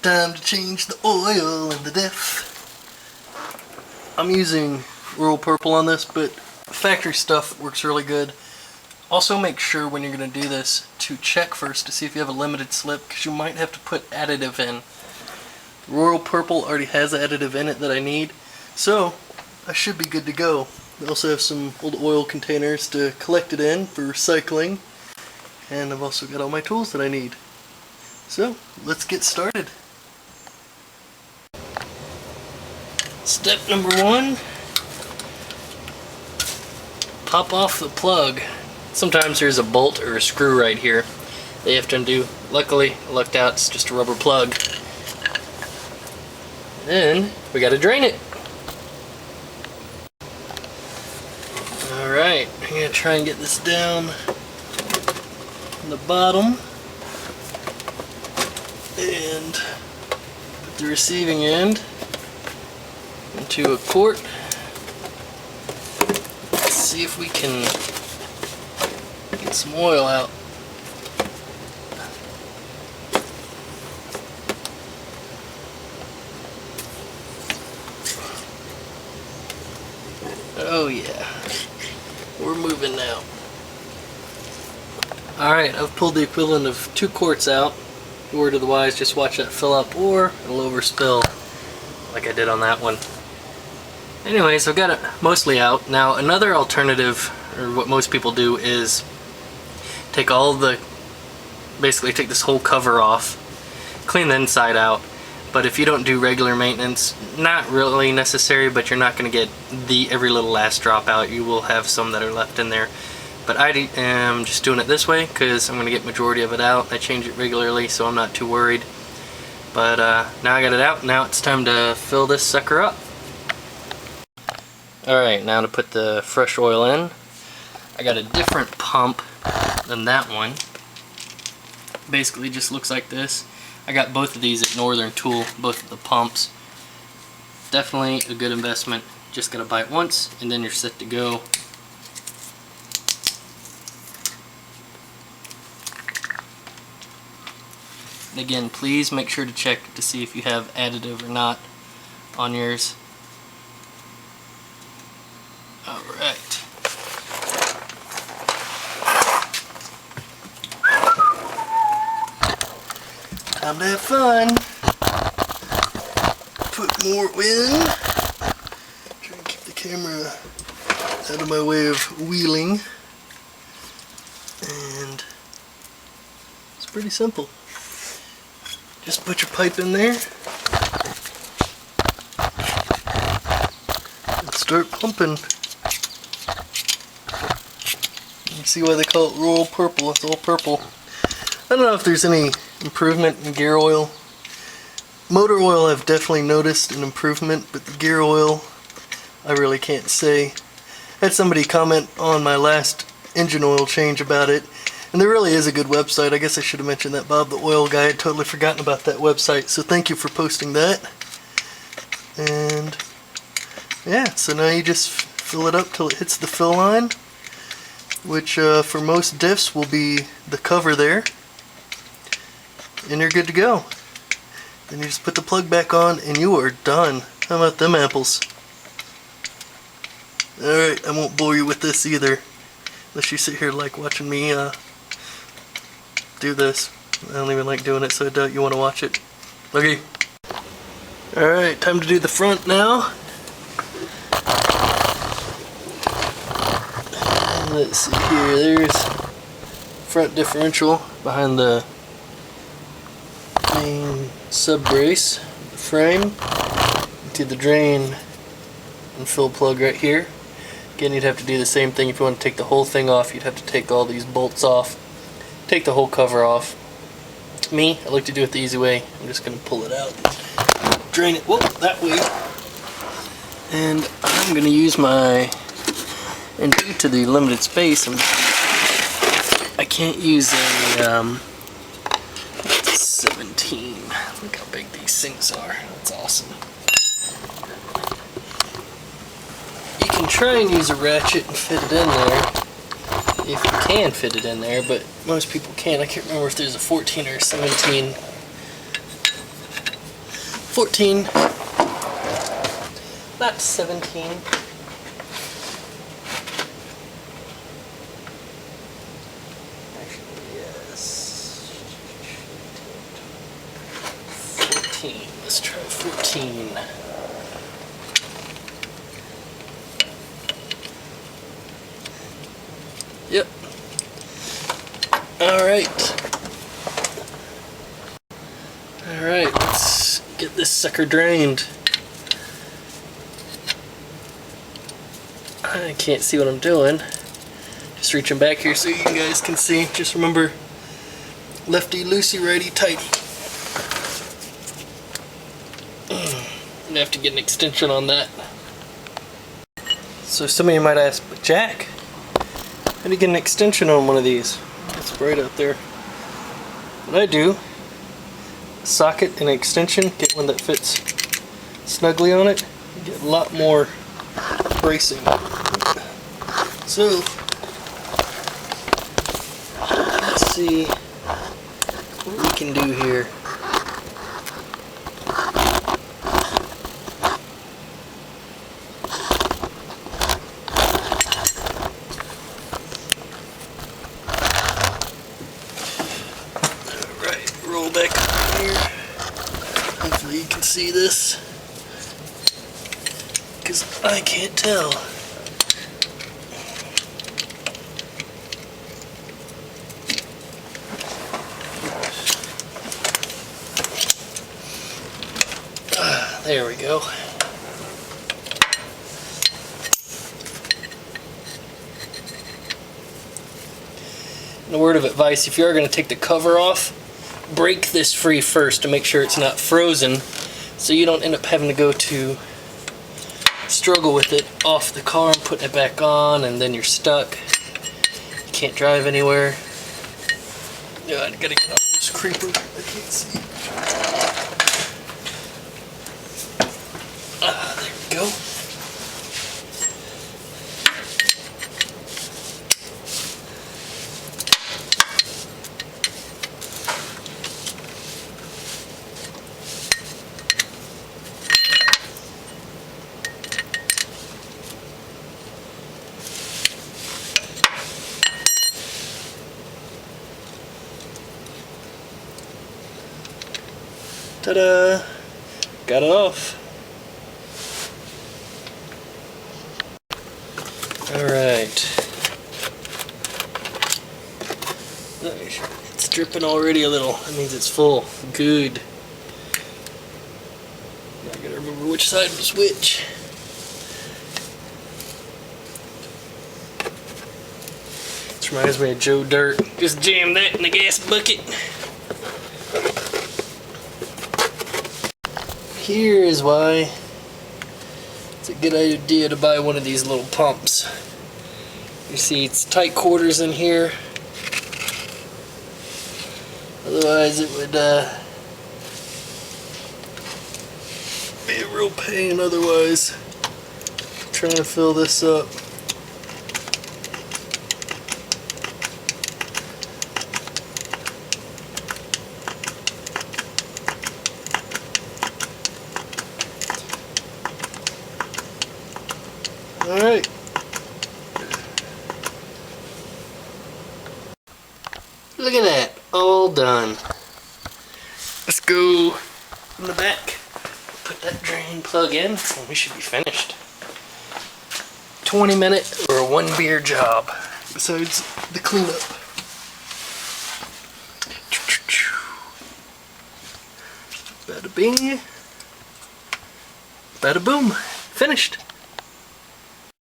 Time to change the oil and the diff. I'm using Royal Purple on this, but factory stuff works really good. Also make sure when you're going to do this to check first to see if you have a limited slip, because you might have to put additive in. Royal Purple already has additive in it that I need, so I should be good to go. I also have some old oil containers to collect it in for recycling, and I've also got all my tools that I need. So let's get started. Step number 1, pop off the plug. Sometimes there's a bolt or a screw right here that you have to undo. Luckily, I lucked out, it's just a rubber plug. Then we gotta drain it. Alright, I'm gonna try and get this down on the bottom and put the receiving end into a quart. Let's see if we can get some oil out. Oh yeah, we're moving now. Alright, I've pulled the equivalent of 2 quarts out. Word of the wise, just watch that fill up or it'll overspill like I did on that one. Anyways, I've got it mostly out. Now another alternative, or what most people do, is take basically take this whole cover off, clean the inside out. But if you don't do regular maintenance, not really necessary, but you're not going to get every little last drop out. You will have some that are left in there. But I am just doing it this way because I'm going to get majority of it out. I change it regularly, so I'm not too worried. But now I got it out. Now it's time to fill this sucker up. Alright, now to put the fresh oil in. I got a different pump than that one. Basically just looks like this. I got both of these at Northern Tool, both of the pumps. Definitely a good investment. Just gotta buy it once and then you're set to go. And again, please make sure to check to see if you have additive or not on yours. Alright. Time to have fun. Put more in. Try and keep the camera out of my way of wheeling. And it's pretty simple. Just put your pipe in there and start pumping. You see why they call it Royal Purple, it's all purple. I don't know if there's any improvement in gear oil. Motor oil I've definitely noticed an improvement, but the gear oil I really can't say. I had somebody comment on my last engine oil change about it, and there really is a good website. I guess I should have mentioned that. Bob the Oil Guy, had totally forgotten about that website, so thank you for posting that. And yeah, so now you just fill it up till it hits the fill line, which for most diffs will be the cover there. And you're good to go. Then you just put the plug back on and you are done. How about them apples? Alright, I won't bore you with this either. Unless you sit here like watching me do this. I don't even like doing it, so I doubt you want to watch it. Okay. Alright, time to do the front now. Let's see here, there's front differential behind the main sub brace frame to the drain and fill plug right here. Again, you'd have to do the same thing if you want to take the whole thing off. You'd have to take all these bolts off, take the whole cover off. Me, I like to do it the easy way. I'm just going to pull it out, drain it, whoop, that way, and I'm going to use my, and due to the limited space, I can't use a 17. Look how big these things are. That's awesome. You can try and use a ratchet and fit it in there, if you can fit it in there, but most people can't. I can't remember if there's a 14 or a 17. 14. Not 17. Actually, yes. 14. Let's try 14. Yep. Alright. Alright, let's get this sucker drained. I can't see what I'm doing. Just reaching back here so you guys can see. Just remember, lefty loosey, righty tighty. I'm gonna have to get an extension on that. So some of you might ask, but Jack, how do you get an extension on one of these? It's bright out there. What I do, socket and an extension, get one that fits snugly on it, you get a lot more bracing. So, let's see what we can do here. Alright, roll back up here. Hopefully you can see this, because I can't tell. There we go. And a word of advice, if you are going to take the cover off, break this free first to make sure it's not frozen, so you don't end up having to go to struggle with it off the car and putting it back on, and then you're stuck. You can't drive anywhere. Yeah, I gotta get off this creeper. I can't see. There we go. Ta-da! Got it off. Alright. It's dripping already a little. That means it's full. Good. Now I gotta remember which side was which. This reminds me of Joe Dirt. Just jam that in the gas bucket. Here is why it's a good idea to buy one of these little pumps. You see, it's tight quarters in here. Otherwise it would be a real pain otherwise, trying to fill this up. Alright. Look at that. All done. Let's go in the back. Put that drain plug in and we should be finished. 20-minute or 1 beer job. Besides the cleanup. Bada bing. Bada boom. Finished.